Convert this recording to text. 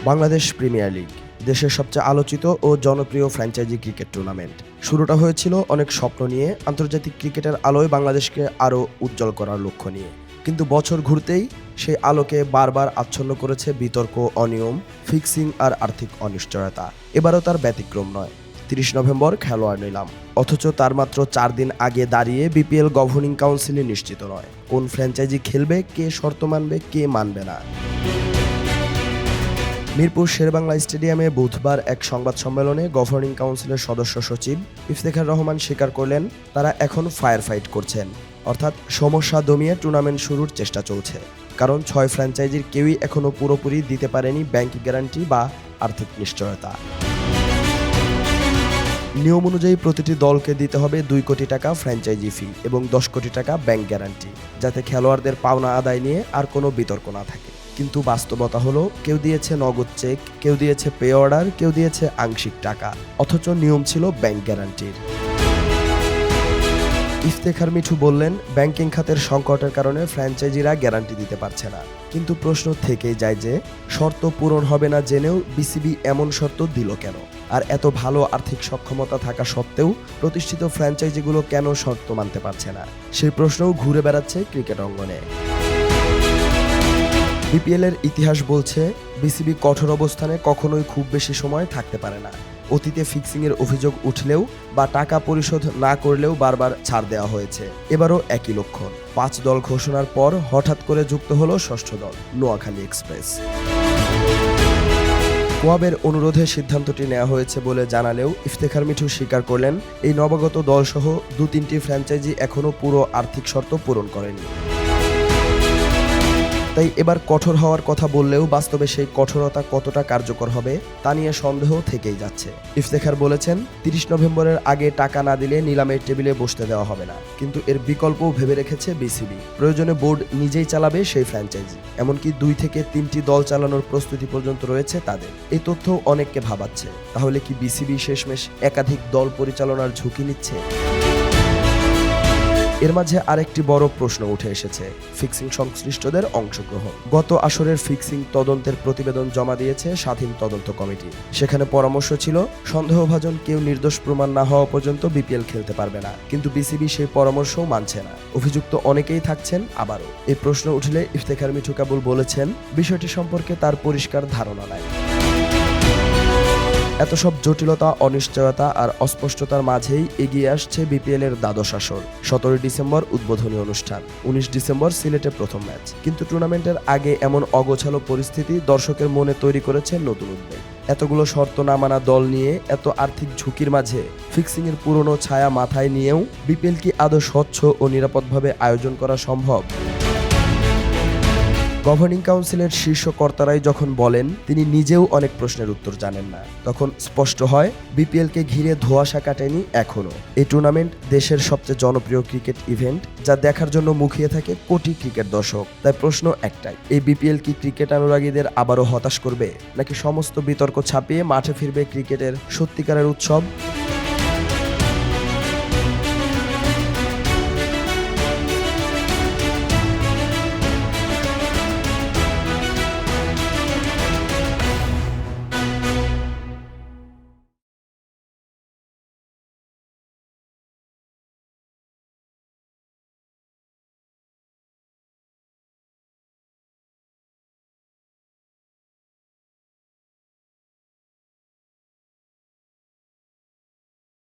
Bangladesh premier league দেশের সবচেয়ে আলোচিত ও জনপ্রিয় ফ্র্যাঞ্চাইজি ক্রিকেট টুর্নামেন্ট। শুরুটা হয়েছিল অনেক স্বপ্ন নিয়ে, আন্তর্জাতিক ক্রিকেটের আলোয় বাংলাদেশকে আরও উজ্জ্বল করার লক্ষ্য নিয়ে। কিন্তু বছর ঘুরতেই সেই আলোকে বারবার আচ্ছন্ন করেছে বিতর্ক, অনিয়ম, ফিক্সিং আর আর্থিক অনিশ্চয়তা। এবারও তার ব্যতিক্রম নয়। 30 নভেম্বর খেলোয়াড় নিলাম, অথচ তার মাত্র 4 দিন আগে দাঁড়িয়ে বিপিএল গভর্নিং কাউন্সিলে নিশ্চিত নয় কোন ফ্র্যাঞ্চাইজি খেলবে, কে শর্ত মানবে, কে মানবে না। মিরপুর শেরেবাংলা স্টেডিয়ামে বুধবার এক সংবাদ সম্মেলনে গভর্নিং কাউন্সিলের সদস্য সচিব ইফতেখার রহমান স্বীকার করলেন, তারা এখন ফায়ার ফাইট করছেন, অর্থাৎ সমস্যা দমিয়ে টুর্নামেন্ট শুরুর চেষ্টা চলছে। কারণ 6 ফ্র্যাঞ্চাইজির কেউই এখনও পুরোপুরি দিতে পারেনি ব্যাংক গ্যারান্টি বা আর্থিক নিশ্চয়তা। নিয়ম অনুযায়ী প্রতিটি দলকে দিতে হবে 2 কোটি টাকা ফ্র্যাঞ্চাইজি ফি এবং 10 কোটি টাকা ব্যাংক গ্যারান্টি, যাতে খেলোয়াড়দের পাওনা আদায় নিয়ে আর কোনো বিতর্ক না থাকে। কিন্তু বাস্তবতা হলো, কেউ দিয়েছে নগদ চেক, কেউ দিয়েছে পে অর্ডার, কেউ দিয়েছে আংশিক টাকা, অথচ নিয়ম ছিল ব্যাংক গ্যারান্টির। ইফতেখার মিঠু বললেন, ব্যাংকিং খাতের সংকটের কারণে ফ্র্যাঞ্চাইজিরা গ্যারান্টি দিতে পারছে না। কিন্তু প্রশ্ন থেকেই যায় যে, শর্ত পূরণ হবে না জেনেও বিসিবি এমন শর্ত দিল কেন? আর এত ভালো আর্থিক সক্ষমতা থাকা সত্ত্বেও প্রতিষ্ঠিত ফ্র্যাঞ্চাইজিগুলো কেন শর্ত মানতে পারছে না? সেই প্রশ্নও ঘুরে বেড়াচ্ছে ক্রিকেট অঙ্গনে। বিপিএলের ইতিহাস বলছে, বিসিবি কঠোর অবস্থানে কখনোই খুব বেশি সময় থাকতে পারে না। অতীতে ফিক্সিংয়ের অভিযোগ উঠলেও বা টাকা পরিশোধ না করলেও বারবার ছাড় দেওয়া হয়েছে। এবারও একই লক্ষণ। 5 দল ঘোষণার পর হঠাৎ করে যুক্ত হলো 6ষ্ঠ দল, নোয়াখালী এক্সপ্রেস। কোয়াবের অনুরোধে সিদ্ধান্তটি নেওয়া হয়েছে বলে জানালেও ইফতেখার মিঠু স্বীকার করলেন, এই নবাগত দলসহ 2-3টি ফ্র্যাঞ্চাইজি এখনও পুরো আর্থিক শর্ত পূরণ করেনি। তাই এবার কঠোর হওয়ার কথা বললেও বাস্তবে সেই কঠোরতা কতটা কার্যকর হবে তা নিয়ে সন্দেহ থেকেই যাচ্ছে। ইফতেখার বলেছেন, 30 নভেম্বরের আগে টাকা না দিলে নিলামের টেবিলে বসতে দেওয়া হবে না। কিন্তু এর বিকল্পও ভেবে রেখেছে বিসিবি। প্রয়োজনে বোর্ড নিজেই চালাবে সেই ফ্র্যাঞ্চাইজি, এমনকি 2 থেকে 3টি দল চালানোর প্রস্তুতি পর্যন্ত রয়েছে তাদের। এই তথ্য অনেককে ভাবাচ্ছে, তাহলে কি বিসিবি শেষমেশ একাধিক দল পরিচালনার ঝুঁকি নিচ্ছে? এর মাঝে আরেকটি বড় প্রশ্ন উঠে এসেছে, ফিক্সিং সংশ্লিষ্টদের অংশগ্রহণ। গত আসরের ফিক্সিং তদন্তের প্রতিবেদন জমা দিয়েছে স্বাধীন তদন্ত কমিটি। সেখানে পরামর্শ ছিল, সন্দেহভাজন কেউ নির্দোষ প্রমাণ না হওয়া পর্যন্ত বিপিএল খেলতে পারবে না। কিন্তু বিসিবি সেই পরামর্শও মানছে না। অভিযুক্ত অনেকেই থাকছেন আবারও। এই প্রশ্ন উঠলে ইফতেখার মিঠু কেবল বলেছেন, বিষয়টি সম্পর্কে তার পরিষ্কার ধারণা নাই। এত সব জটিলতা, অনিশ্চয়তা আর অস্পষ্টতার মাঝেই এগিয়ে আসছে বিপিএলের দ্বাদশ আসর। 17 ডিসেম্বর উদ্বোধনী অনুষ্ঠান, 19 ডিসেম্বর সিলেটে প্রথম ম্যাচ। কিন্তু টুর্নামেন্টের আগে এমন অগোছালো পরিস্থিতি দর্শকের মনে তৈরি করেছে নতুন উদ্বেগ। এতগুলো শর্ত না মানা দল নিয়ে, এত আর্থিক ঝুঁকির মাঝে ফিক্সিংয়ের পুরনো ছায়া মাথায় নিয়েও বিপিএল কি আদৌ স্বচ্ছ ও নিরাপদভাবে আয়োজন করা সম্ভব? গভর্নিং কাউন্সিলের শীর্ষ কর্তারাই যখন বলেন তিনি নিজেও অনেক প্রশ্নের উত্তর জানেন না, তখন স্পষ্ট হয় বিপিএলকে ঘিরে ধোঁয়াশা কাটেনি এখনও। এই টুর্নামেন্ট দেশের সবচেয়ে জনপ্রিয় ক্রিকেট ইভেন্ট, যা দেখার জন্য মুখিয়ে থাকে কোটি ক্রিকেট দর্শক। তাই প্রশ্ন একটাই, এই বিপিএল কি ক্রিকেট অনুরাগীদের আবারও হতাশ করবে, নাকি সমস্ত বিতর্ক ছাপিয়ে মাঠে ফিরবে ক্রিকেটের সত্যিকারের উৎসব?